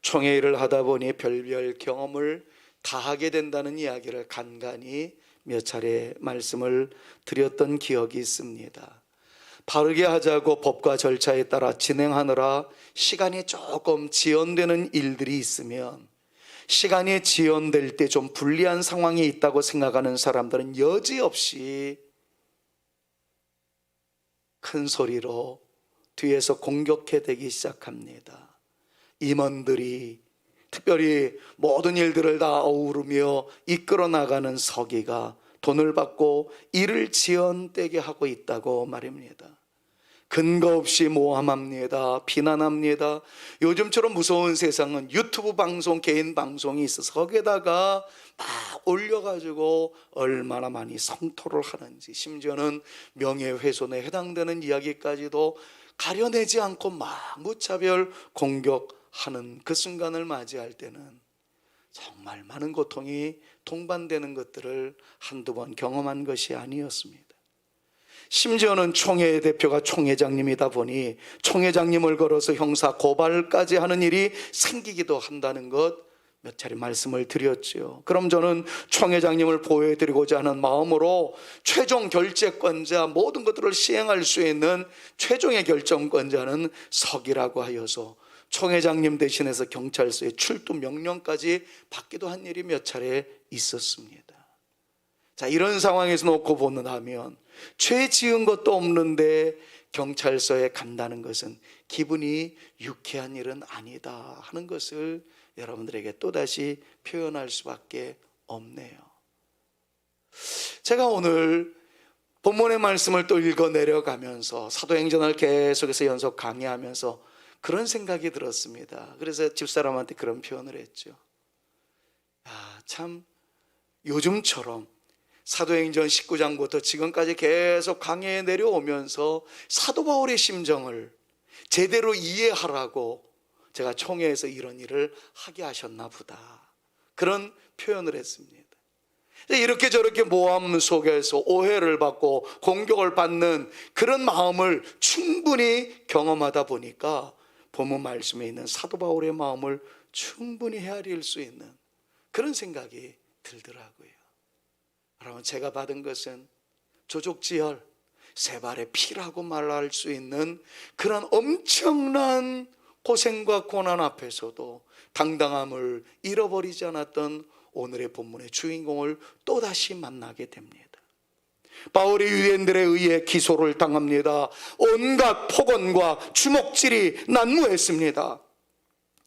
총회 일을 하다 보니 별별 경험을 다 하게 된다는 이야기를 간간히 몇 차례 말씀을 드렸던 기억이 있습니다. 바르게 하자고 법과 절차에 따라 진행하느라 시간이 조금 지연되는 일들이 있으면, 시간이 지연될 때 좀 불리한 상황이 있다고 생각하는 사람들은 여지없이 큰 소리로 뒤에서 공격해 대기 시작합니다. 임원들이, 특별히 모든 일들을 다 어우르며 이끌어 나가는 서기가 돈을 받고 일을 지연되게 하고 있다고 말입니다. 근거 없이 모함합니다. 비난합니다. 요즘처럼 무서운 세상은 유튜브 방송, 개인 방송이 있어서 거기에다가 막 올려가지고 얼마나 많이 성토를 하는지, 심지어는 명예훼손에 해당되는 이야기까지도 가려내지 않고 막 무차별 공격하는 그 순간을 맞이할 때는 정말 많은 고통이 동반되는 것들을 한두 번 경험한 것이 아니었습니다. 심지어는 총회 대표가 총회장님이다 보니 총회장님을 걸어서 형사 고발까지 하는 일이 생기기도 한다는 것 몇 차례 말씀을 드렸죠. 그럼 저는 총회장님을 보호해드리고자 하는 마음으로 최종 결재권자, 모든 것들을 시행할 수 있는 최종의 결정권자는 서기라고 하여서 총회장님 대신해서 경찰서에 출두 명령까지 받기도 한 일이 몇 차례 있었습니다. 자, 이런 상황에서 놓고 본다면 죄 지은 것도 없는데 경찰서에 간다는 것은 기분이 유쾌한 일은 아니다 하는 것을 여러분들에게 또다시 표현할 수밖에 없네요. 제가 오늘 본문의 말씀을 또 읽어 내려가면서 사도행전을 계속해서 연속 강의하면서 그런 생각이 들었습니다. 그래서 집사람한테 그런 표현을 했죠. 참 요즘처럼 사도행전 19장부터 지금까지 계속 강해에 내려오면서 사도 바울의 심정을 제대로 이해하라고 제가 총회에서 이런 일을 하게 하셨나 보다, 그런 표현을 했습니다. 이렇게 저렇게 모함 속에서 오해를 받고 공격을 받는 그런 마음을 충분히 경험하다 보니까 본문 말씀에 있는 사도 바울의 마음을 충분히 헤아릴 수 있는 그런 생각이 들더라고요. 여러분, 제가 받은 것은 조족지혈, 세 발의 피라고 말할 수 있는 그런 엄청난 고생과 고난 앞에서도 당당함을 잃어버리지 않았던 오늘의 본문의 주인공을 또다시 만나게 됩니다. 바울이 유대인들에 의해 기소를 당합니다. 온갖 폭언과 주먹질이 난무했습니다.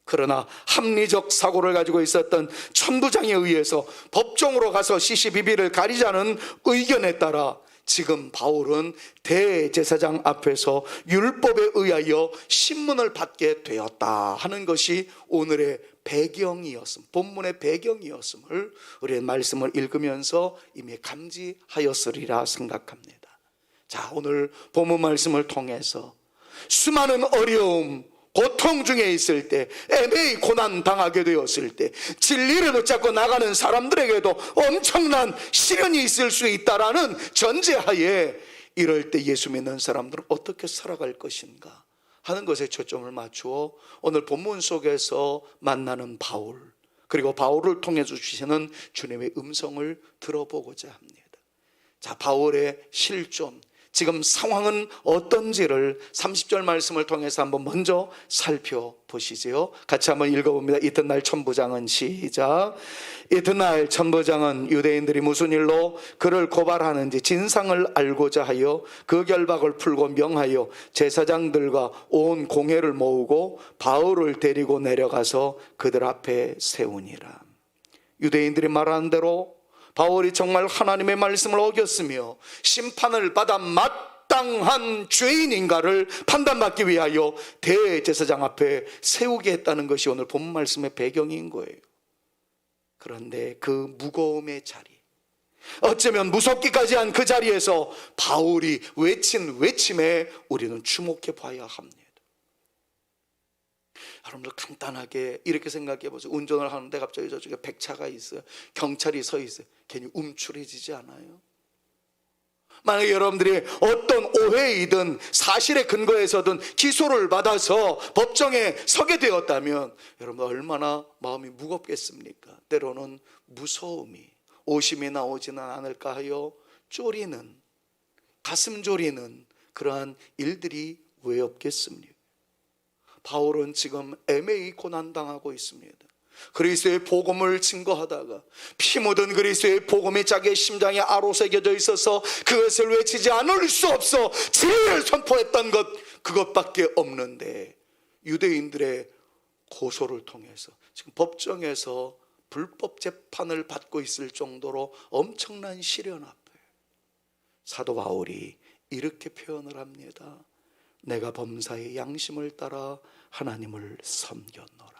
그러나 합리적 사고를 가지고 있었던 천부장에 의해서 법정으로 가서 시시비비를 가리자는 의견에 따라 지금 바울은 대제사장 앞에서 율법에 의하여 신문을 받게 되었다 하는 것이 오늘의 배경이었음, 본문의 배경이었음을 우리의 말씀을 읽으면서 이미 감지하였으리라 생각합니다. 자, 오늘 본문 말씀을 통해서 수많은 어려움, 고통 중에 있을 때, 애매히 고난 당하게 되었을 때, 진리를 붙잡고 나가는 사람들에게도 엄청난 시련이 있을 수 있다라는 전제하에 이럴 때 예수 믿는 사람들은 어떻게 살아갈 것인가 하는 것에 초점을 맞추어 오늘 본문 속에서 만나는 바울, 그리고 바울을 통해서 주시는 주님의 음성을 들어보고자 합니다. 자, 바울의 실존, 지금 상황은 어떤지를 30절 말씀을 통해서 한번 먼저 살펴보시죠. 같이 한번 읽어봅니다. 이튿날 천부장은, 시작. 이튿날 천부장은 유대인들이 무슨 일로 그를 고발하는지 진상을 알고자 하여 그 결박을 풀고 명하여 제사장들과 온 공회를 모으고 바울을 데리고 내려가서 그들 앞에 세우니라. 유대인들이 말하는 대로 바울이 정말 하나님의 말씀을 어겼으며 심판을 받아 마땅한 죄인인가를 판단받기 위하여 대제사장 앞에 세우게 했다는 것이 오늘 본문 말씀의 배경인 거예요. 그런데 그 무거움의 자리, 어쩌면 무섭기까지 한 그 자리에서 바울이 외친 외침에 우리는 주목해 봐야 합니다. 여러분들 간단하게 이렇게 생각해 보세요. 운전을 하는데 갑자기 저쪽에 백차가 있어요. 경찰이 서 있어요. 괜히 움츠러지지 않아요? 만약에 여러분들이 어떤 오해이든 사실의 근거에서든 기소를 받아서 법정에 서게 되었다면 여러분 얼마나 마음이 무겁겠습니까? 때로는 무서움이, 오심이 나오지는 않을까 하여 쪼리는, 가슴 졸이는 그러한 일들이 왜 없겠습니까? 바울은 지금 애매히 고난당하고 있습니다. 그리스도의 복음을 증거하다가 피 묻은 그리스도의 복음이 자기의 심장에 아로새겨져 있어서 그것을 외치지 않을 수 없어 진리를 선포했던 것, 그것밖에 없는데 유대인들의 고소를 통해서 지금 법정에서 불법 재판을 받고 있을 정도로 엄청난 시련 앞에 사도 바울이 이렇게 표현을 합니다. 내가 범사의 양심을 따라 하나님을 섬겼노라.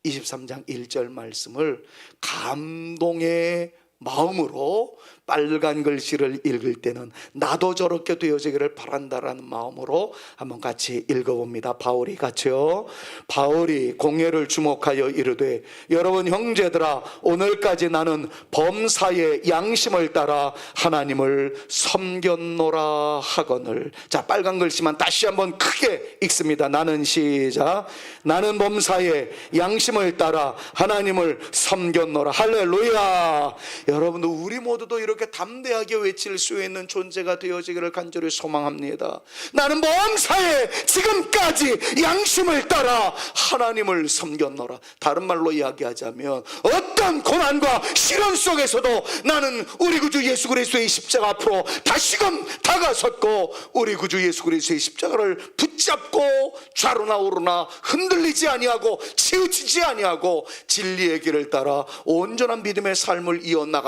23장 1절 말씀을 감동의 마음으로 빨간 글씨를 읽을 때는 나도 저렇게 되어지기를 바란다라는 마음으로 한번 같이 읽어봅니다. 바울이 같이요. 바울이 공회를 주목하여 이르되 여러분 형제들아, 오늘까지 나는 범사의 양심을 따라 하나님을 섬겼노라 하거늘. 자, 빨간 글씨만 다시 한번 크게 읽습니다. 나는 시작. 나는 범사의 양심을 따라 하나님을 섬겼노라. 할렐루야. 여러분들 우리 모두도 이렇게 담대하게 외칠 수 있는 존재가 되어지기를 간절히 소망합니다. 나는 범사에 지금까지 양심을 따라 하나님을 섬겼노라. 다른 말로 이야기하자면 어떤 고난과 시련 속에서도 나는 우리 구주 예수 그리스도의 십자가 앞으로 다시금 다가섰고 우리 구주 예수 그리스도의 십자가를 붙잡고 좌로나 우로나 흔들리지 아니하고 치우치지 아니하고 진리의 길을 따라 온전한 믿음의 삶을 이어나갔노라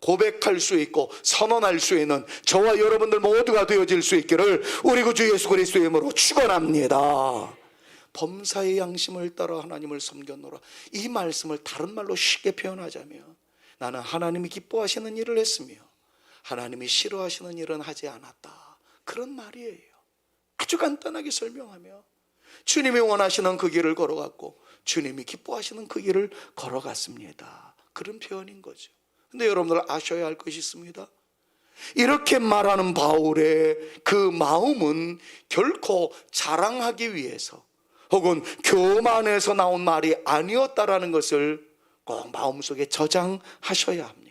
고백할 수 있고 선언할 수 있는 저와 여러분들 모두가 되어질 수 있기를 우리 구주 예수 그리스도의 이름으로 축원합니다. 범사의 양심을 따라 하나님을 섬겼노라. 이 말씀을 다른 말로 쉽게 표현하자면 나는 하나님이 기뻐하시는 일을 했으며 하나님이 싫어하시는 일은 하지 않았다, 그런 말이에요. 아주 간단하게 설명하며 주님이 원하시는 그 길을 걸어갔고 주님이 기뻐하시는 그 길을 걸어갔습니다, 그런 표현인 거죠. 근데 여러분들 아셔야 할 것이 있습니다. 이렇게 말하는 바울의 그 마음은 결코 자랑하기 위해서 혹은 교만해서 나온 말이 아니었다라는 것을 꼭 마음속에 저장하셔야 합니다.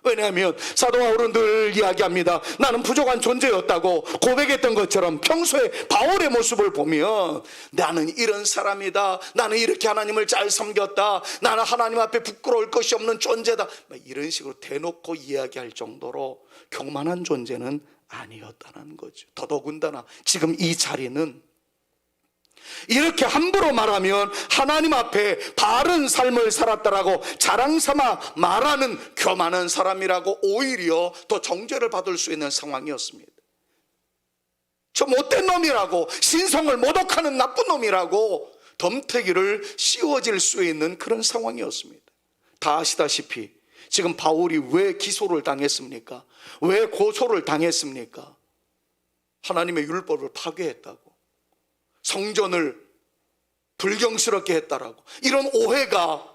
왜냐하면 사도 바울은 늘 이야기합니다. 나는 부족한 존재였다고 고백했던 것처럼 평소에 바울의 모습을 보면 나는 이런 사람이다, 나는 이렇게 하나님을 잘 섬겼다, 나는 하나님 앞에 부끄러울 것이 없는 존재다, 이런 식으로 대놓고 이야기할 정도로 교만한 존재는 아니었다는 거죠. 더더군다나 지금 이 자리는 이렇게 함부로 말하면 하나님 앞에 바른 삶을 살았다라고 자랑삼아 말하는 교만한 사람이라고 오히려 더 정죄를 받을 수 있는 상황이었습니다. 저 못된 놈이라고, 신성을 모독하는 나쁜 놈이라고 덤태기를 씌워질 수 있는 그런 상황이었습니다. 다 아시다시피 지금 바울이 왜 기소를 당했습니까? 왜 고소를 당했습니까? 하나님의 율법을 파괴했다고, 성전을 불경스럽게 했다라고, 이런 오해가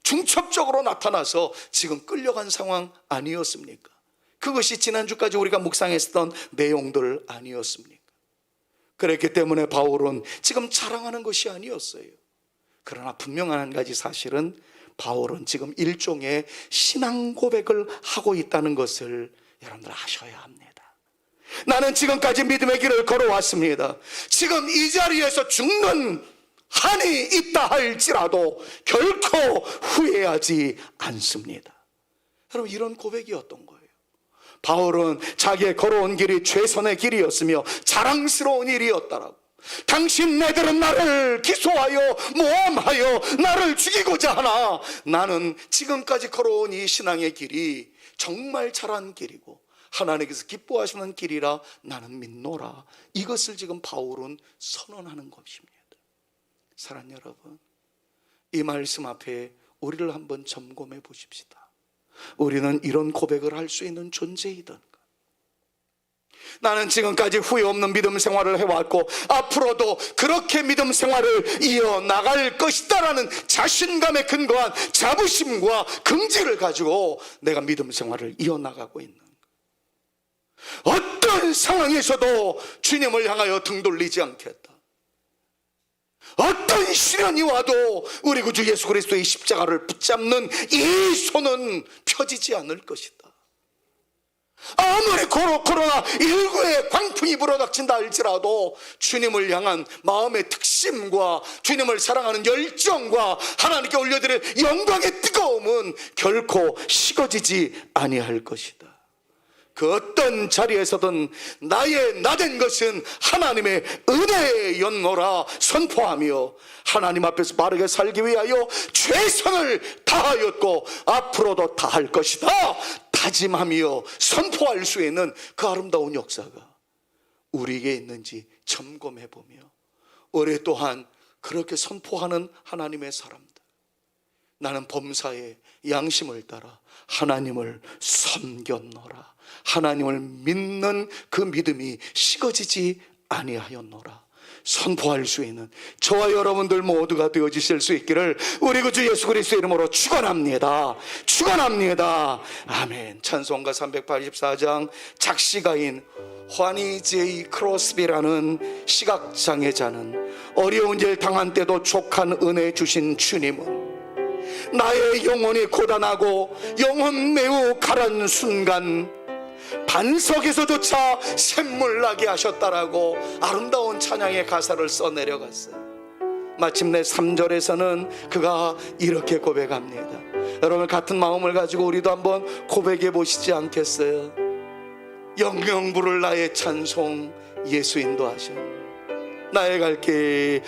중첩적으로 나타나서 지금 끌려간 상황 아니었습니까? 그것이 지난주까지 우리가 묵상했던 내용들 아니었습니까? 그랬기 때문에 바울은 지금 자랑하는 것이 아니었어요. 그러나 분명한 한 가지 사실은 바울은 지금 일종의 신앙 고백을 하고 있다는 것을 여러분들 아셔야 합니다. 나는 지금까지 믿음의 길을 걸어왔습니다. 지금 이 자리에서 죽는 한이 있다 할지라도 결코 후회하지 않습니다. 여러분, 이런 고백이었던 거예요. 바울은 자기의 걸어온 길이 최선의 길이었으며 자랑스러운 일이었다라고. 당신네들은 나를 기소하여 모함하여 나를 죽이고자 하나 나는 지금까지 걸어온 이 신앙의 길이 정말 잘한 길이고 하나님께서 기뻐하시는 길이라 나는 믿노라. 이것을 지금 바울은 선언하는 것입니다. 사랑하는 여러분, 이 말씀 앞에 우리를 한번 점검해 보십시다. 우리는 이런 고백을 할 수 있는 존재이던가? 나는 지금까지 후회 없는 믿음 생활을 해왔고 앞으로도 그렇게 믿음 생활을 이어나갈 것이다라는 자신감에 근거한 자부심과 긍지를 가지고 내가 믿음 생활을 이어나가고 있는, 어떤 상황에서도 주님을 향하여 등 돌리지 않겠다. 어떤 시련이 와도 우리 구주 예수 그리스도의 십자가를 붙잡는 이 손은 펴지지 않을 것이다. 아무리 코로나19의 광풍이 불어닥친다 할지라도 주님을 향한 마음의 특심과 주님을 사랑하는 열정과 하나님께 올려드릴 영광의 뜨거움은 결코 식어지지 아니할 것이다. 그 어떤 자리에서든 나의 나된 것은 하나님의 은혜의 연노라 선포하며 하나님 앞에서 바르게 살기 위하여 최선을 다하였고 앞으로도 다할 것이다 다짐하며 선포할 수 있는 그 아름다운 역사가 우리에게 있는지 점검해보며 올해 또한 그렇게 선포하는 하나님의 사람들, 나는 범사의 양심을 따라 하나님을 섬겼노라, 하나님을 믿는 그 믿음이 식어지지 아니하였노라 선포할 수 있는 저와 여러분들 모두가 되어지실 수 있기를 우리 구주 예수 그리스도의 이름으로 축원합니다. 축원합니다. 아멘. 찬송가 384장 작시가인 화니 제이 크로스비라는 시각장애자는 어려운 일 당한 때도 족한 은혜 주신 주님은 나의 영혼이 고단하고 영혼 매우 가란 순간 반석에서조차 샘물 나게 하셨다라고 아름다운 찬양의 가사를 써내려갔어요. 마침내 3절에서는 그가 이렇게 고백합니다. 여러분 같은 마음을 가지고 우리도 한번 고백해 보시지 않겠어요? 영영 부를 나의 찬송 예수 인도하셔. 나의 갈 길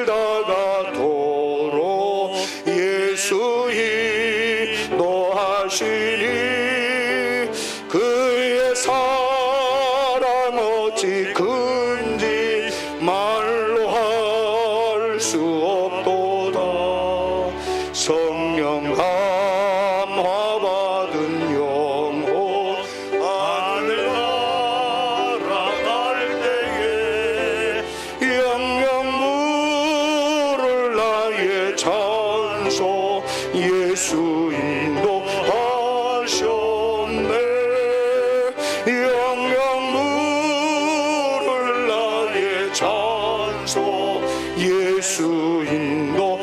다가도록 예수 인도하시니 그의 사랑 어찌 큰지 말로 할 수 없도다. 성령 감화 받은 영혼 하늘 날아갈 때에 영영 부를 나의 찬송 예수 인도하셨네. 영영 부를 나의 찬송 예수 인도하셨네.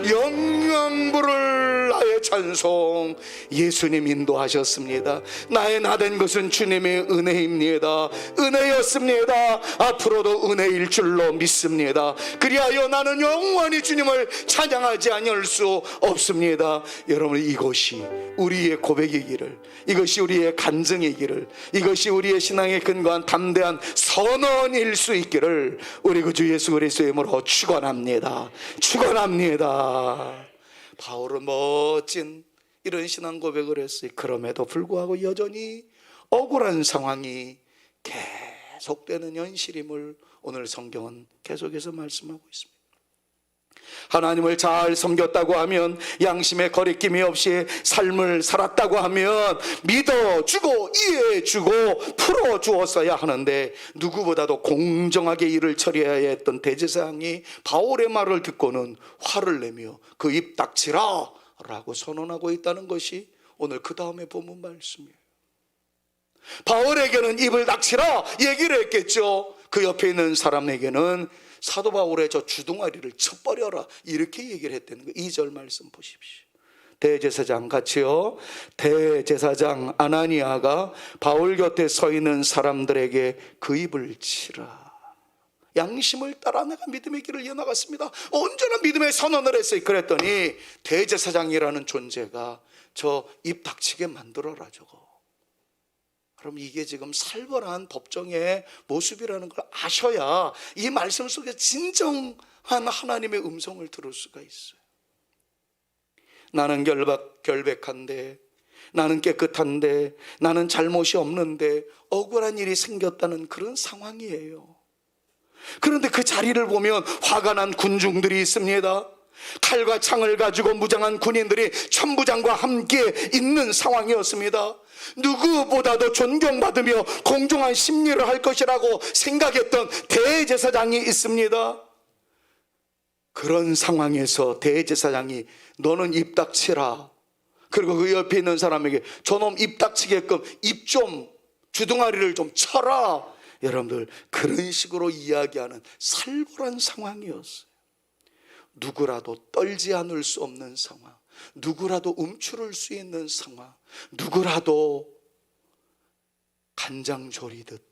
영영 부를 나의 찬송 예수님 인도하셨습니다. 나의 나된 것은 주님의 은혜입니다. 은혜였습니다. 앞으로도 은혜일 줄로 믿습니다. 그리하여 나는 영원히 주님을 찬양하지 아니할 수 없습니다. 여러분 이것이 우리의 고백이기를, 이것이 우리의 간증이기를, 이것이 우리의 신앙에 근거한 담대한 선언일 수 있기를 우리 구주 예수 그리스도의 이름으로 축원합니다. 축원합니다. 바울은 멋진 이런 신앙 고백을 했어요. 그럼에도 불구하고 여전히 억울한 상황이 계속되는 현실임을 오늘 성경은 계속해서 말씀하고 있습니다. 하나님을 잘 섬겼다고 하면, 양심에 거리낌이 없이 삶을 살았다고 하면 믿어주고 이해해주고 풀어주었어야 하는데, 누구보다도 공정하게 일을 처리해야 했던 대제사장이 바울의 말을 듣고는 화를 내며 그 입 닥치라 라고 선언하고 있다는 것이 오늘 그 다음에 본문 말씀이에요. 바울에게는 입을 닥치라 얘기를 했겠죠. 그 옆에 있는 사람에게는 사도 바울의 저 주둥아리를 쳐버려라 이렇게 얘기를 했다는 거예요. 2절 말씀 보십시오. 대제사장 같이요, 대제사장 아나니아가 바울 곁에 서 있는 사람들에게 그 입을 치라. 양심을 따라 내가 믿음의 길을 이어나갔습니다. 온전한 믿음의 선언을 했어요. 그랬더니 대제사장이라는 존재가 저 입 닥치게 만들어라 저거. 그럼 이게 지금 살벌한 법정의 모습이라는 걸 아셔야 이 말씀 속에 진정한 하나님의 음성을 들을 수가 있어요. 나는 결백한데, 나는 깨끗한데, 나는 잘못이 없는데 억울한 일이 생겼다는 그런 상황이에요. 그런데 그 자리를 보면 화가 난 군중들이 있습니다. 칼과 창을 가지고 무장한 군인들이 천부장과 함께 있는 상황이었습니다. 누구보다도 존경받으며 공정한 심리를 할 것이라고 생각했던 대제사장이 있습니다. 그런 상황에서 대제사장이 너는 입 닥치라. 그리고 그 옆에 있는 사람에게 저놈 입 닥치게끔 입 좀, 주둥아리를 좀 쳐라. 여러분들, 그런 식으로 이야기하는 살벌한 상황이었어요. 누구라도 떨지 않을 수 없는 상황, 누구라도 움츠를 수 있는 상황, 누구라도 간장조리듯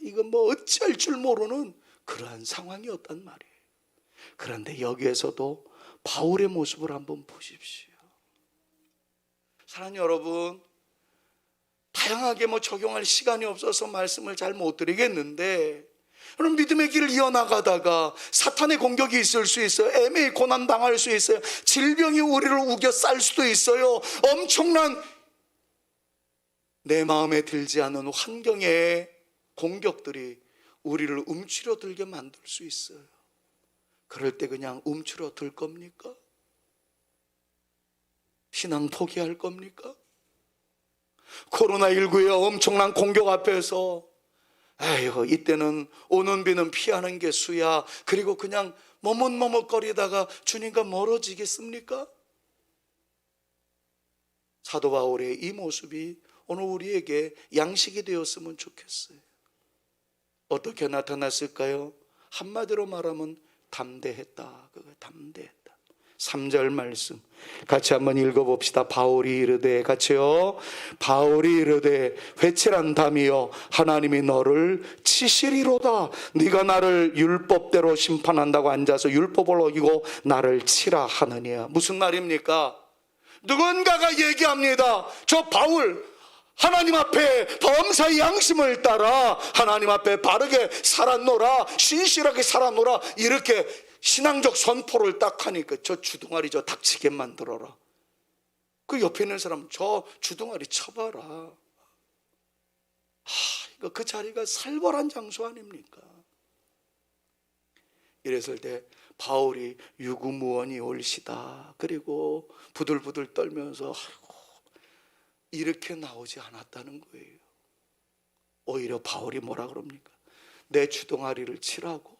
이건 뭐 어찌할 줄 모르는 그러한 상황이었단 말이에요. 그런데 여기에서도 바울의 모습을 한번 보십시오. 사랑하는 여러분, 다양하게 적용할 시간이 없어서 말씀을 잘 못 드리겠는데, 여러분, 믿음의 길을 이어나가다가 사탄의 공격이 있을 수 있어요. 애매히 고난당할 수 있어요. 질병이 우리를 우겨 쌀 수도 있어요. 엄청난 내 마음에 들지 않은 환경의 공격들이 우리를 움츠러들게 만들 수 있어요. 그럴 때 그냥 움츠러들 겁니까? 신앙 포기할 겁니까? 코로나19의 엄청난 공격 앞에서 에휴, 이때는 오는 비는 피하는 게 수야, 그리고 그냥 머뭇머뭇거리다가 주님과 멀어지겠습니까? 사도 바울의 이 모습이 오늘 우리에게 양식이 되었으면 좋겠어요. 어떻게 나타났을까요? 한마디로 말하면 담대했다. 그거 담대했다. 3절 말씀 같이 한번 읽어봅시다. 바울이 이르되, 같이요. 바울이 이르되 회칠한다미여 하나님이 너를 치시리로다. 네가 나를 율법대로 심판한다고 앉아서 율법을 어기고 나를 치라 하느니라. 무슨 말입니까? 누군가가 얘기합니다. 저 바울 하나님 앞에 범사의 양심을 따라 하나님 앞에 바르게 살았노라, 신실하게 살았노라, 이렇게 신앙적 선포를 딱 하니까 저 주둥아리 저 닥치게 만들어라. 그 옆에 있는 사람 저 주둥아리 쳐봐라. 이거 그 자리가 살벌한 장소 아닙니까? 이랬을 때 바울이 유구무원이 올시다. 그리고 부들부들 떨면서 아이고, 이렇게 나오지 않았다는 거예요. 오히려 바울이 뭐라 그럽니까? 내 주둥아리를 치라고.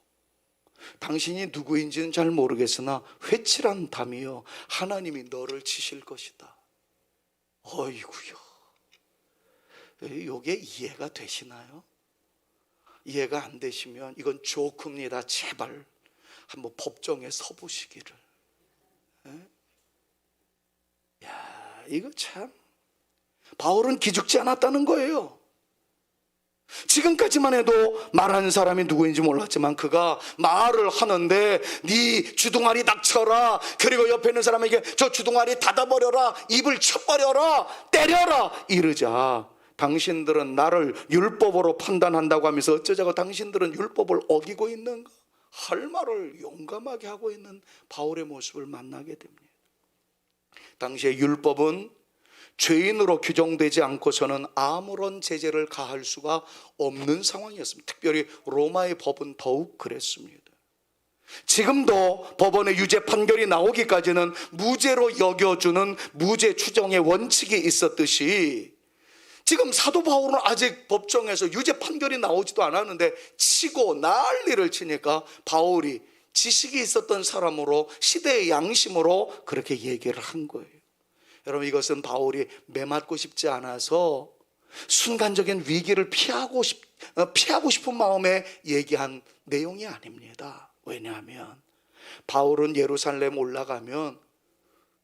당신이 누구인지는 잘 모르겠으나 회칠한 담이여 하나님이 너를 치실 것이다. 어이구요. 이게 이해가 되시나요? 이해가 안 되시면 이건 조크입니다. 제발 한번 법정에 서보시기를. 야, 이거 참 바울은 기죽지 않았다는 거예요. 지금까지만 해도 말하는 사람이 누구인지 몰랐지만 그가 말을 하는데 네 주둥아리 닥쳐라, 그리고 옆에 있는 사람에게 저 주둥아리 닫아버려라, 입을 쳐버려라, 때려라 이러자 당신들은 나를 율법으로 판단한다고 하면서 어쩌자고 당신들은 율법을 어기고 있는가? 할 말을 용감하게 하고 있는 바울의 모습을 만나게 됩니다. 당시의 율법은 죄인으로 규정되지 않고서는 아무런 제재를 가할 수가 없는 상황이었습니다. 특별히 로마의 법은 더욱 그랬습니다. 지금도 법원의 유죄 판결이 나오기까지는 무죄로 여겨주는 무죄 추정의 원칙이 있었듯이 지금 사도 바울은 아직 법정에서 유죄 판결이 나오지도 않았는데 치고 난리를 치니까 바울이 지식이 있었던 사람으로 시대의 양심으로 그렇게 얘기를 한 거예요. 여러분, 이것은 바울이 매맞고 싶지 않아서 순간적인 위기를 피하고 싶은 마음에 얘기한 내용이 아닙니다. 왜냐하면 바울은 예루살렘 올라가면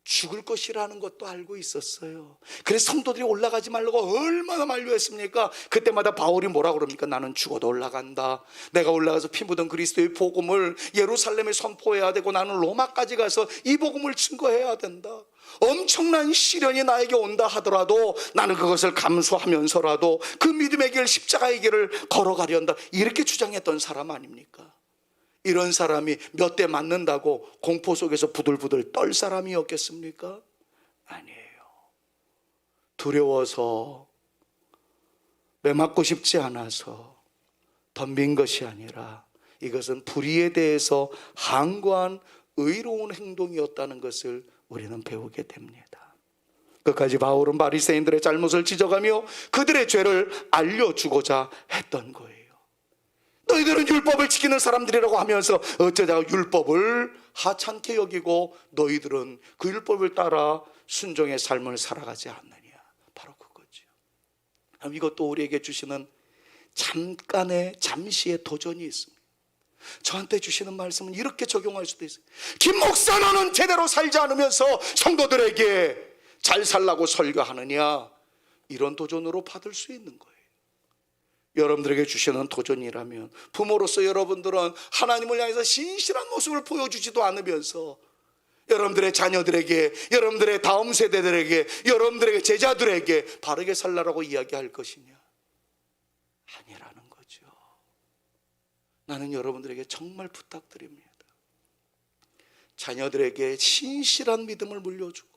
죽을 것이라는 것도 알고 있었어요. 그래서 성도들이 올라가지 말라고 얼마나 만류했습니까? 그때마다 바울이 뭐라 그럽니까? 나는 죽어도 올라간다. 내가 올라가서 피 묻은 그리스도의 복음을 예루살렘에 선포해야 되고 나는 로마까지 가서 이 복음을 증거해야 된다. 엄청난 시련이 나에게 온다 하더라도 나는 그것을 감수하면서라도 그 믿음의 길, 십자가의 길을 걸어가려한다. 이렇게 주장했던 사람 아닙니까? 이런 사람이 몇 대 맞는다고 공포 속에서 부들부들 떨 사람이었겠습니까? 아니에요. 두려워서 매맞고 싶지 않아서 덤빈 것이 아니라 이것은 불의에 대해서 항거한 의로운 행동이었다는 것을 우리는 배우게 됩니다. 끝까지 바울은 바리새인들의 잘못을 지적하며 그들의 죄를 알려주고자 했던 거예요. 너희들은 율법을 지키는 사람들이라고 하면서 어쩌다가 율법을 하찮게 여기고 너희들은 그 율법을 따라 순종의 삶을 살아가지 않느냐. 바로 그거죠. 이것도 우리에게 주시는 잠시의 도전이 있습니다. 저한테 주시는 말씀은 이렇게 적용할 수도 있어요. 김 목사, 너는 제대로 살지 않으면서 성도들에게 잘 살라고 설교하느냐, 이런 도전으로 받을 수 있는 거예요. 여러분들에게 주시는 도전이라면, 부모로서 여러분들은 하나님을 향해서 신실한 모습을 보여주지도 않으면서 여러분들의 자녀들에게, 여러분들의 다음 세대들에게, 여러분들에게 제자들에게 바르게 살라라고 이야기할 것이냐? 아니라는 거죠. 나는 여러분들에게 정말 부탁드립니다. 자녀들에게 신실한 믿음을 물려주고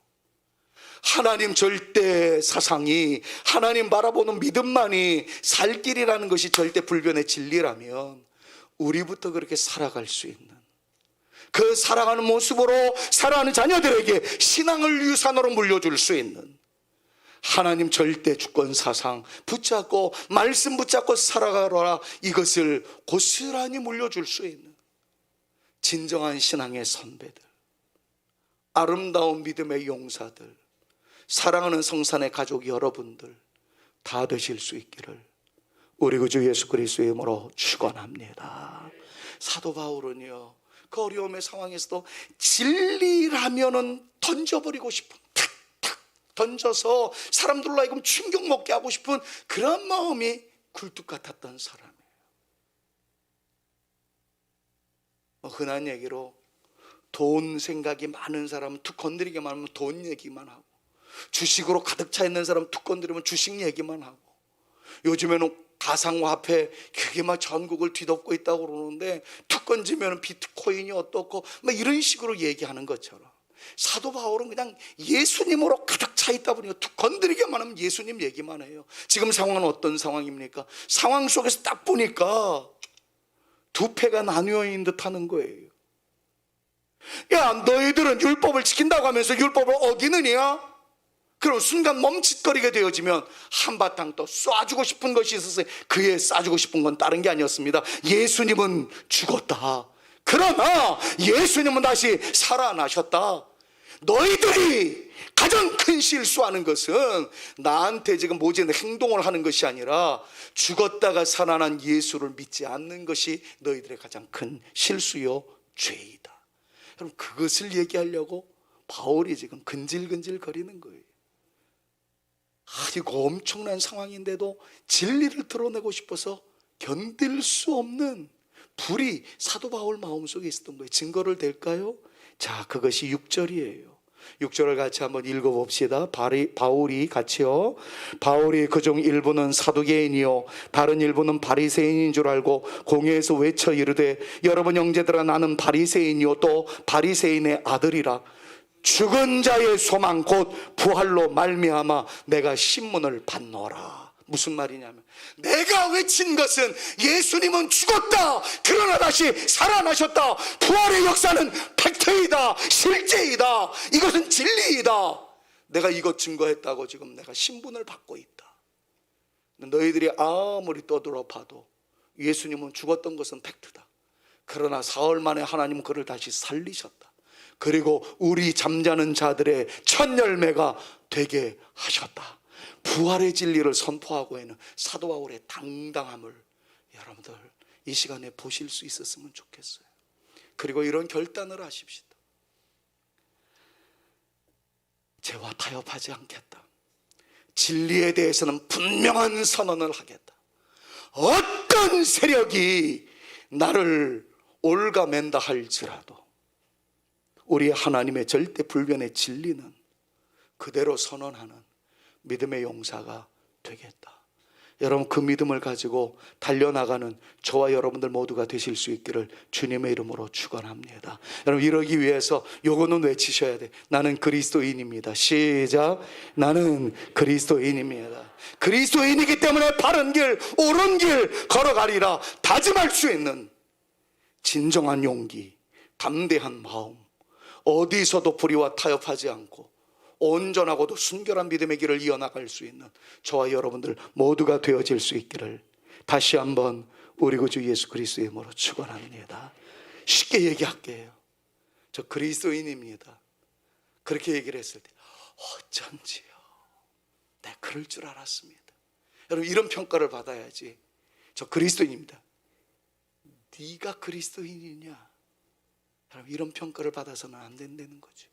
하나님 절대 사상이, 하나님 바라보는 믿음만이 살 길이라는 것이 절대 불변의 진리라면 우리부터 그렇게 살아갈 수 있는, 그 살아가는 모습으로 살아가는 자녀들에게 신앙을 유산으로 물려줄 수 있는 하나님 절대 주권 사상 붙잡고, 말씀 붙잡고 살아가라, 이것을 고스란히 물려줄 수 있는 진정한 신앙의 선배들, 아름다운 믿음의 용사들, 사랑하는 성산의 가족 여러분들 다 되실 수 있기를 우리 구주 예수 그리스도의 이름으로 축원합니다. 사도 바울은요, 그 어려움의 상황에서도 진리라면은 던져버리고 싶은, 탁탁 던져서 사람들로 하여금 충격 먹게 하고 싶은 그런 마음이 굴뚝 같았던 사람이에요. 흔한 얘기로 돈 생각이 많은 사람은 툭 건드리기만 하면 돈 얘기만 하고, 주식으로 가득 차 있는 사람은 툭 건드리면 주식 얘기만 하고, 요즘에는 가상화폐 그게 막 전국을 뒤덮고 있다고 그러는데 툭 건지면 비트코인이 어떻고 막 이런 식으로 얘기하는 것처럼, 사도 바울은 그냥 예수님으로 가득 차 있다 보니까 툭 건드리기만 하면 예수님 얘기만 해요. 지금 상황은 어떤 상황입니까? 상황 속에서 딱 보니까 두 패가 나뉘어 있는 듯 하는 거예요. 야, 너희들은 율법을 지킨다고 하면서 율법을 어기느냐? 그럼 순간 멈칫거리게 되어지면 한바탕 또 쏴주고 싶은 것이 있었어요. 그에 쏴주고 싶은 건 다른 게 아니었습니다. 예수님은 죽었다. 그러나 예수님은 다시 살아나셨다. 너희들이 가장 큰 실수하는 것은 나한테 지금 모진 행동을 하는 것이 아니라 죽었다가 살아난 예수를 믿지 않는 것이 너희들의 가장 큰 실수요 죄이다. 그럼 그것을 얘기하려고 바울이 지금 근질근질 거리는 거예요. 이거 엄청난 상황인데도 진리를 드러내고 싶어서 견딜 수 없는 불이 사도 바울 마음속에 있었던 거예요. 증거를 댈까요? 자, 그것이 6절이에요 6절을 같이 한번 읽어봅시다. 바울이 같이요. 바울이 그중 일부는 사두개인이요 다른 일부는 바리새인인 줄 알고 공회에서 외쳐 이르되, 여러분 형제들아, 나는 바리새인이요 또 바리새인의 아들이라. 죽은 자의 소망 곧 부활로 말미암아 내가 신문을 받노라. 무슨 말이냐면, 내가 외친 것은 예수님은 죽었다, 그러나 다시 살아나셨다, 부활의 역사는 팩트이다, 실제이다, 이것은 진리이다, 내가 이것 증거했다고 지금 내가 신분을 받고 있다. 너희들이 아무리 떠들어 봐도 예수님은 죽었던 것은 팩트다. 그러나 사흘 만에 하나님은 그를 다시 살리셨다. 그리고 우리 잠자는 자들의 첫 열매가 되게 하셨다. 부활의 진리를 선포하고 있는 사도 바울의 당당함을 여러분들 이 시간에 보실 수 있었으면 좋겠어요. 그리고 이런 결단을 하십시다. 죄와 타협하지 않겠다. 진리에 대해서는 분명한 선언을 하겠다. 어떤 세력이 나를 올가맨다 할지라도 우리 하나님의 절대 불변의 진리는 그대로 선언하는 믿음의 용사가 되겠다. 여러분, 그 믿음을 가지고 달려나가는 저와 여러분들 모두가 되실 수 있기를 주님의 이름으로 축원합니다. 여러분, 이러기 위해서 요거는 외치셔야 돼. 나는 그리스도인입니다. 시작. 나는 그리스도인입니다. 그리스도인이기 때문에 바른 길, 옳은 길 걸어가리라 다짐할 수 있는 진정한 용기, 담대한 마음, 어디서도 불의와 타협하지 않고 온전하고도 순결한 믿음의 길을 이어나갈 수 있는 저와 여러분들 모두가 되어질 수 있기를 다시 한번 우리 구주 예수 그리스도의 이름으로 축원합니다. 쉽게 얘기할게요. 저 그리스도인입니다. 그렇게 얘기를 했을 때 어쩐지요, 내가 그럴 줄 알았습니다. 여러분, 이런 평가를 받아야지. 저 그리스도인입니다. 네가 그리스도인이냐? 여러분, 이런 평가를 받아서는 안 된다는 거죠.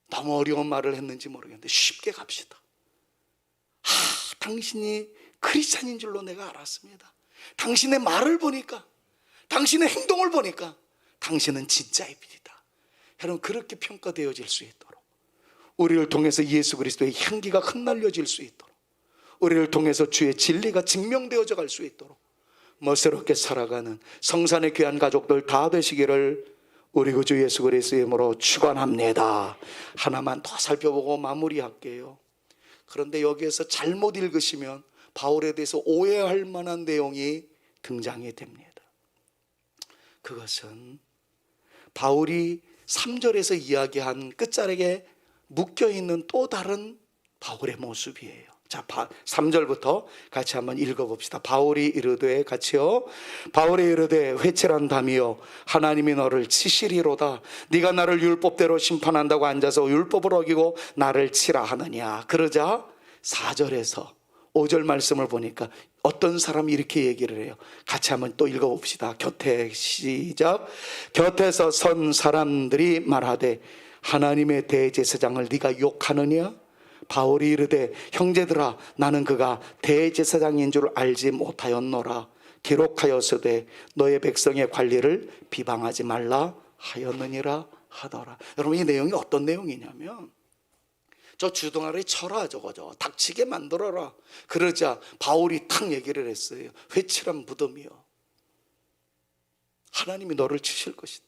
너무 어려운 말을 했는지 모르겠는데 쉽게 갑시다. 당신이 크리스찬인 줄로 내가 알았습니다. 당신의 말을 보니까, 당신의 행동을 보니까 당신은 진짜의 빛이다. 여러분, 그렇게 평가되어질 수 있도록, 우리를 통해서 예수 그리스도의 향기가 흩날려질 수 있도록, 우리를 통해서 주의 진리가 증명되어져 갈 수 있도록 멋스럽게 살아가는 성산의 귀한 가족들 다 되시기를 우리 구주 예수 그리스도의 이름으로 축원합니다. 하나만 더 살펴보고 마무리할게요. 그런데 여기에서 잘못 읽으시면 바울에 대해서 오해할 만한 내용이 등장이 됩니다. 그것은 바울이 3절에서 이야기한 끝자락에 묶여있는 또 다른 바울의 모습이에요. 자, 3절부터 같이 한번 읽어봅시다. 바울이 이르되, 같이요. 바울이 이르되 회칠한다미여 하나님이 너를 치시리로다. 네가 나를 율법대로 심판한다고 앉아서 율법을 어기고 나를 치라 하느냐. 그러자 4절에서 5절 말씀을 보니까 어떤 사람이 이렇게 얘기를 해요. 같이 한번 또 읽어봅시다. 곁에 시작. 곁에서 선 사람들이 말하되 하나님의 대제사장을 네가 욕하느냐? 바울이 이르되 형제들아, 나는 그가 대제사장인 줄 알지 못하였노라. 기록하였으되 너의 백성의 관리를 비방하지 말라 하였느니라 하더라. 여러분, 이 내용이 어떤 내용이냐면, 저 주둥아리 쳐라, 저거죠. 닥치게 만들어라. 그러자 바울이 탁 얘기를 했어요. 회칠한 무덤이여, 하나님이 너를 치실 것이다.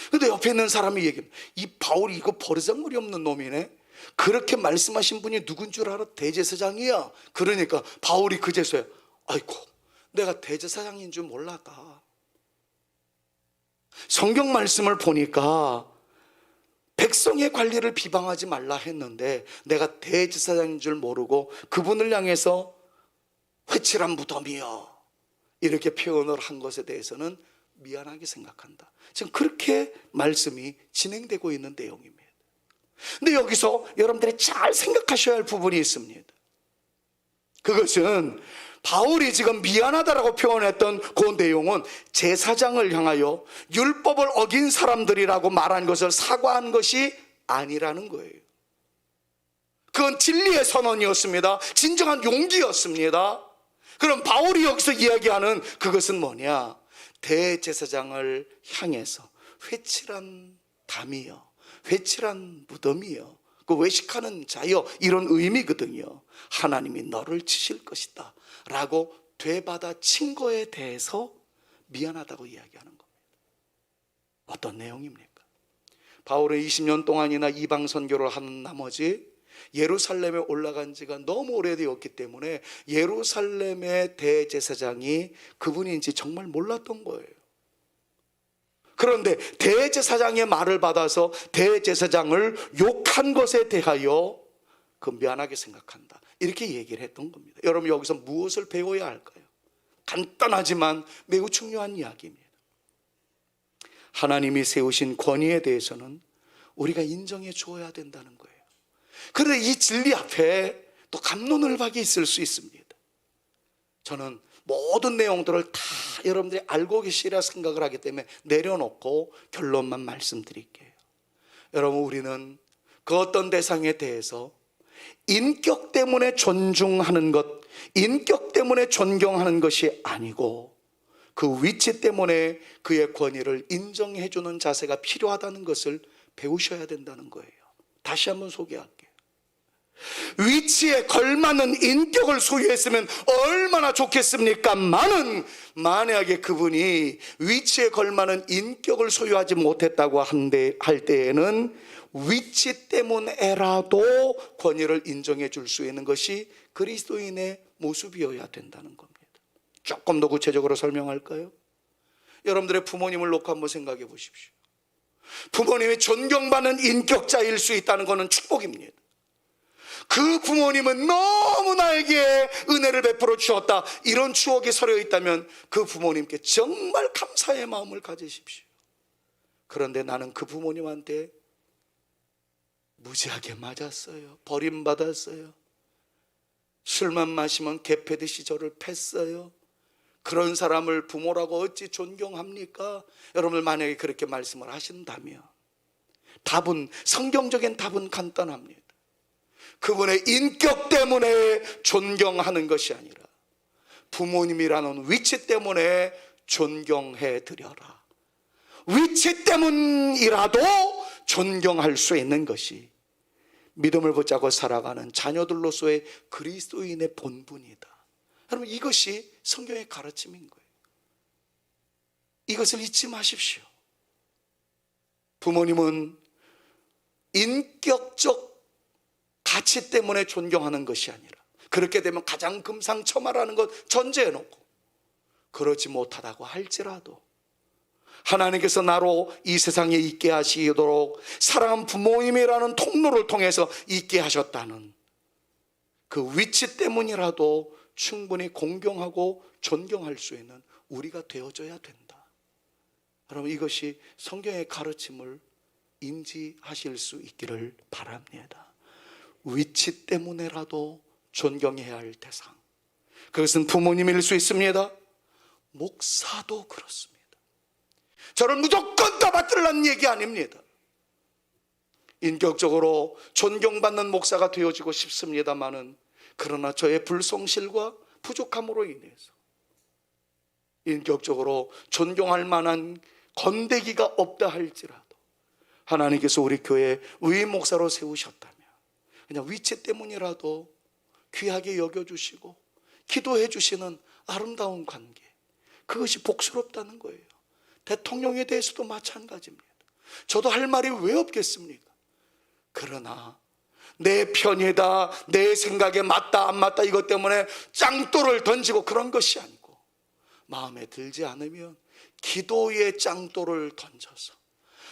근데 옆에 있는 사람이 얘기합니다. 이 바울이 이거 버르장머리 없는 놈이네. 그렇게 말씀하신 분이 누군 줄 알아? 대제사장이야. 그러니까 바울이 그제서야, 아이고, 내가 대제사장인 줄 몰랐다. 성경 말씀을 보니까 백성의 관리를 비방하지 말라 했는데 내가 대제사장인 줄 모르고 그분을 향해서 회칠한 무덤이여 이렇게 표현을 한 것에 대해서는 미안하게 생각한다. 지금 그렇게 말씀이 진행되고 있는 내용입니다. 근데 여기서 여러분들이 잘 생각하셔야 할 부분이 있습니다. 그것은 바울이 지금 미안하다라고 표현했던 그 내용은 제사장을 향하여 율법을 어긴 사람들이라고 말한 것을 사과한 것이 아니라는 거예요. 그건 진리의 선언이었습니다. 진정한 용기였습니다. 그럼 바울이 여기서 이야기하는 그것은 뭐냐? 대제사장을 향해서 회칠한 담이여, 회칠한 무덤이여, 그 외식하는 자여, 이런 의미거든요. 하나님이 너를 치실 것이다 라고 되받아친 거에 대해서 미안하다고 이야기하는 겁니다. 어떤 내용입니까? 바울은 20년 동안이나 이방 선교를 하는 나머지 예루살렘에 올라간 지가 너무 오래되었기 때문에 예루살렘의 대제사장이 그분인지 정말 몰랐던 거예요. 그런데 대제사장의 말을 받아서 대제사장을 욕한 것에 대하여 그 미안하게 생각한다, 이렇게 얘기를 했던 겁니다. 여러분, 여기서 무엇을 배워야 할까요? 간단하지만 매우 중요한 이야기입니다. 하나님이 세우신 권위에 대해서는 우리가 인정해 주어야 된다는 거예요. 그런데 이 진리 앞에 또 갑론을박이 있을 수 있습니다. 저는 모든 내용들을 다 여러분들이 알고 계시리라 생각을 하기 때문에 내려놓고 결론만 말씀드릴게요. 여러분, 우리는 그 어떤 대상에 대해서 인격 때문에 존중하는 것, 인격 때문에 존경하는 것이 아니고 그 위치 때문에 그의 권위를 인정해 주는 자세가 필요하다는 것을 배우셔야 된다는 거예요. 다시 한번 소개할게요. 위치에 걸맞는 인격을 소유했으면 얼마나 좋겠습니까? 만약에 그분이 위치에 걸맞는 인격을 소유하지 못했다고 할 때에는 위치 때문에라도 권위를 인정해 줄 수 있는 것이 그리스도인의 모습이어야 된다는 겁니다. 조금 더 구체적으로 설명할까요? 여러분들의 부모님을 놓고 한번 생각해 보십시오. 부모님이 존경받는 인격자일 수 있다는 것은 축복입니다. 그 부모님은 너무 나에게 은혜를 베풀어 주었다, 이런 추억이 서려 있다면 그 부모님께 정말 감사의 마음을 가지십시오. 그런데 나는 그 부모님한테 무지하게 맞았어요. 버림받았어요. 술만 마시면 개패듯이 저를 팼어요. 그런 사람을 부모라고 어찌 존경합니까? 여러분들 만약에 그렇게 말씀을 하신다면 답은, 성경적인 답은 간단합니다. 그분의 인격 때문에 존경하는 것이 아니라 부모님이라는 위치 때문에 존경해 드려라. 위치 때문이라도 존경할 수 있는 것이 믿음을 붙잡고 살아가는 자녀들로서의 그리스도인의 본분이다. 여러분, 이것이 성경의 가르침인 거예요. 이것을 잊지 마십시오. 부모님은 인격적 가치 때문에 존경하는 것이 아니라, 그렇게 되면 가장 금상첨화라는 것 전제해놓고 그러지 못하다고 할지라도 하나님께서 나로 이 세상에 있게 하시도록 사랑하는 부모님이라는 통로를 통해서 있게 하셨다는 그 위치 때문이라도 충분히 공경하고 존경할 수 있는 우리가 되어줘야 된다. 여러분, 이것이 성경의 가르침을 인지하실 수 있기를 바랍니다. 위치 때문에라도 존경해야 할 대상, 그것은 부모님일 수 있습니다. 목사도 그렇습니다. 저를 무조건 떠받들라는 얘기 아닙니다. 인격적으로 존경받는 목사가 되어지고 싶습니다마는, 그러나 저의 불성실과 부족함으로 인해서 인격적으로 존경할 만한 건대기가 없다 할지라도 하나님께서 우리 교회에 위임 목사로 세우셨다면 그냥 위치 때문이라도 귀하게 여겨주시고 기도해 주시는 아름다운 관계, 그것이 복스럽다는 거예요. 대통령에 대해서도 마찬가지입니다. 저도 할 말이 왜 없겠습니까? 그러나 내 편이다, 내 생각에 맞다 안 맞다 이것 때문에 짱돌을 던지고 그런 것이 아니고, 마음에 들지 않으면 기도의 짱돌을 던져서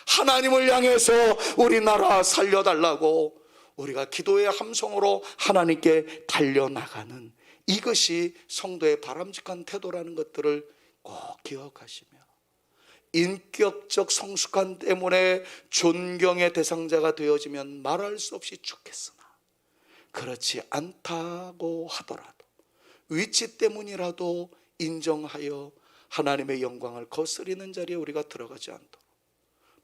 하나님을 향해서 우리나라 살려달라고 우리가 기도의 함성으로 하나님께 달려나가는, 이것이 성도의 바람직한 태도라는 것들을 꼭 기억하시며, 인격적 성숙함 때문에 존경의 대상자가 되어지면 말할 수 없이 좋겠으나 그렇지 않다고 하더라도 위치 때문이라도 인정하여 하나님의 영광을 거스리는 자리에 우리가 들어가지 않도록,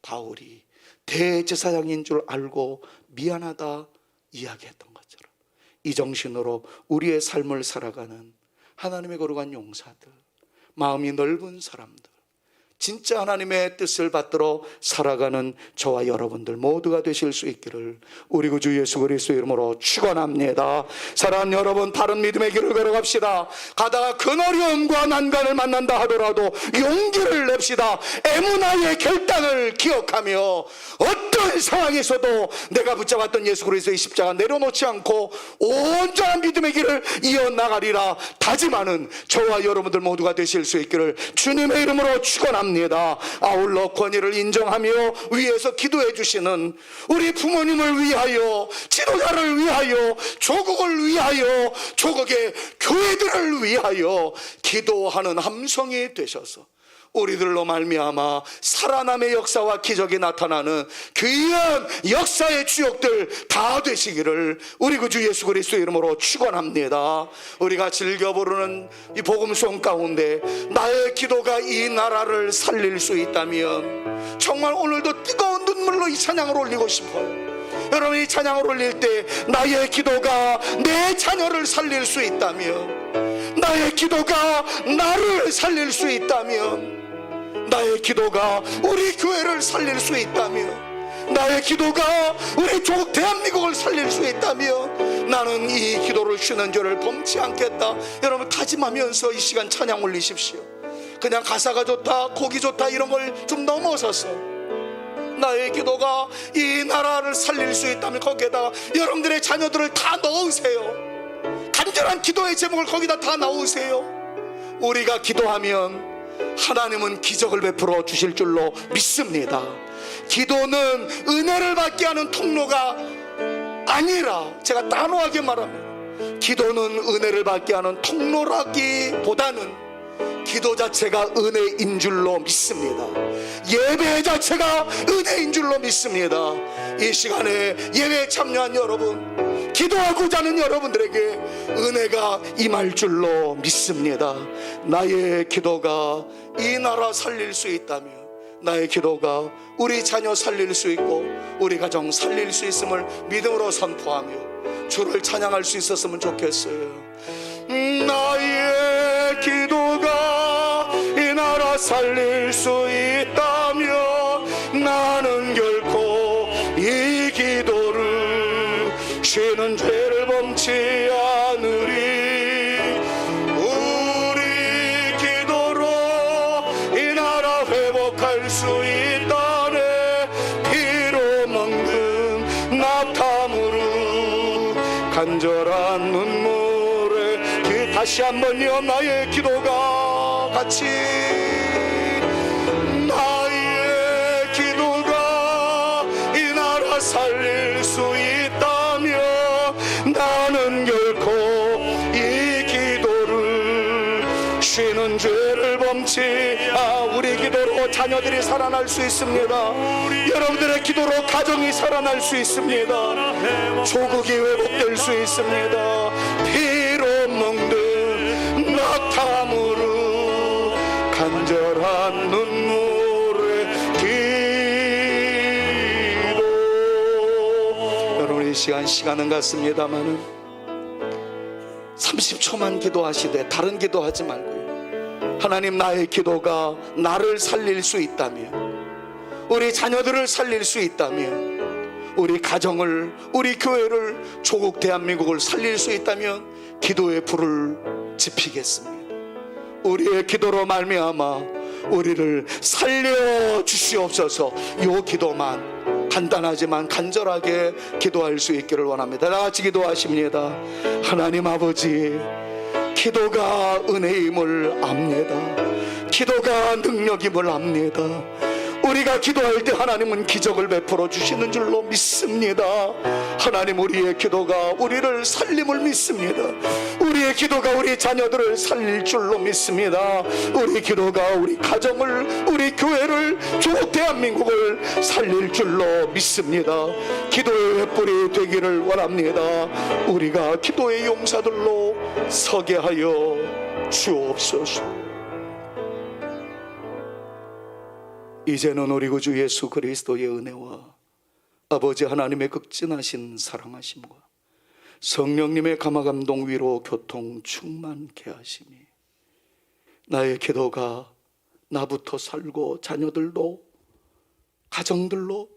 바울이 대제사장인 줄 알고 미안하다 이야기했던 것처럼 이 정신으로 우리의 삶을 살아가는 하나님의 거룩한 용사들, 마음이 넓은 사람들, 진짜 하나님의 뜻을 받들어 살아가는 저와 여러분들 모두가 되실 수 있기를 우리 구주 예수 그리스도 이름으로 축원합니다. 사랑하는 여러분, 바른 믿음의 길을 걸어갑시다. 가다가 큰 어려움과 난관을 만난다 하더라도 용기를 냅시다. 에무나의 결단을 기억하며 어떤 상황에서도 내가 붙잡았던 예수 그리스도의 십자가 내려놓지 않고 온전한 믿음의 길을 이어나가리라 다짐하는 저와 여러분들 모두가 되실 수 있기를 주님의 이름으로 축원합니다. 아울러 권위를 인정하며 위에서 기도해 주시는 우리 부모님을 위하여, 지도자를 위하여, 조국을 위하여, 조국의 교회들을 위하여 기도하는 함성이 되셔서 우리들로 말미암아 살아남의 역사와 기적이 나타나는 귀한 역사의 주역들 다 되시기를 우리 구주 예수 그리스도의 이름으로 축원합니다. 우리가 즐겨 부르는 이 복음송 가운데 나의 기도가 이 나라를 살릴 수 있다면 정말 오늘도 뜨거운 눈물로 이 찬양을 올리고 싶어요. 여러분, 이 찬양을 올릴 때 나의 기도가 내 자녀를 살릴 수 있다면, 나의 기도가 나를 살릴 수 있다면, 나의 기도가 우리 교회를 살릴 수 있다면, 나의 기도가 우리 조국 대한민국을 살릴 수 있다면 나는 이 기도를 쉬는 죄를 범치 않겠다. 여러분, 다짐하면서 이 시간 찬양 올리십시오. 그냥 가사가 좋다, 곡이 좋다 이런 걸 좀 넘어서서 나의 기도가 이 나라를 살릴 수 있다면 거기에다 여러분들의 자녀들을 다 넣으세요. 간절한 기도의 제목을 거기다 다 넣으세요. 우리가 기도하면 하나님은 기적을 베풀어 주실 줄로 믿습니다. 기도는 은혜를 받게 하는 통로가 아니라 제가 단호하게 말합니다. 기도는 은혜를 받게 하는 통로라기보다는 기도 자체가 은혜인 줄로 믿습니다. 예배 자체가 은혜인 줄로 믿습니다. 이 시간에 예배에 참여한 여러분, 기도하고자 하는 여러분들에게 은혜가 임할 줄로 믿습니다. 나의 기도가 이 나라 살릴 수 있다면, 나의 기도가 우리 자녀 살릴 수 있고 우리 가정 살릴 수 있음을 믿음으로 선포하며 주를 찬양할 수 있었으면 좋겠어요. 나의 기도가 이 나라 살릴 수 있다면 나는 결코 이 기도를 죄는 죄를 범치 않으리. 우리 기도로 이 나라 회복할 수 있다네. 피로 먹는 낙탐으로 간절한 눈물에 다시 한번요. 나의 기도가 같이, 나의 기도가 이 나라 살릴 수 있다면 나는 결코 이 기도를 쉬는 죄를 범치. 우리 기도로 자녀들이 살아날 수 있습니다. 여러분들의 기도로 가정이 살아날 수 있습니다. 조국이 회복될 수 있습니다. 피로 먹는 낙탐으로 간절한 눈물의 기도. 여러분, 이 시간은 같습니다마는 30초만 기도하시되 다른 기도하지 말고요. 하나님, 나의 기도가 나를 살릴 수 있다면, 우리 자녀들을 살릴 수 있다면, 우리 가정을, 우리 교회를, 조국 대한민국을 살릴 수 있다면 기도의 불을 지피겠습니다. 우리의 기도로 말미암아 우리를 살려주시옵소서. 이 기도만 간단하지만 간절하게 기도할 수 있기를 원합니다. 다 같이 기도하십니다. 하나님 아버지, 기도가 은혜임을 압니다. 기도가 능력임을 압니다. 우리가 기도할 때 하나님은 기적을 베풀어 주시는 줄로 믿습니다. 하나님, 우리의 기도가 우리를 살림을 믿습니다. 우리의 기도가 우리 자녀들을 살릴 줄로 믿습니다. 우리 기도가 우리 가정을, 우리 교회를, 조국 대한민국을 살릴 줄로 믿습니다. 기도의 횃불이 되기를 원합니다. 우리가 기도의 용사들로 서게 하여 주옵소서. 이제는 우리 구주 예수 그리스도의 은혜와 아버지 하나님의 극진하신 사랑하심과 성령님의 감화감동 위로 교통 충만케 하심이, 나의 기도가 나부터 살고 자녀들로, 가정들로,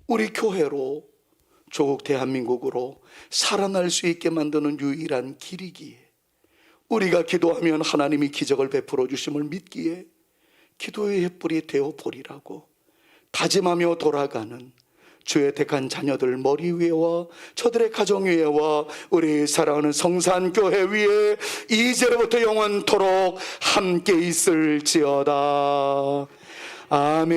우리 교회로, 조국 대한민국으로 살아날 수 있게 만드는 유일한 길이기에, 우리가 기도하면 하나님이 기적을 베풀어 주심을 믿기에 기도의 횃불이 되어 보리라고 다짐하며 돌아가는 주의 택한 자녀들 머리 위에와 저들의 가정 위에와 우리 사랑하는 성산교회 위에 이제로부터 영원토록 함께 있을지어다. 아멘.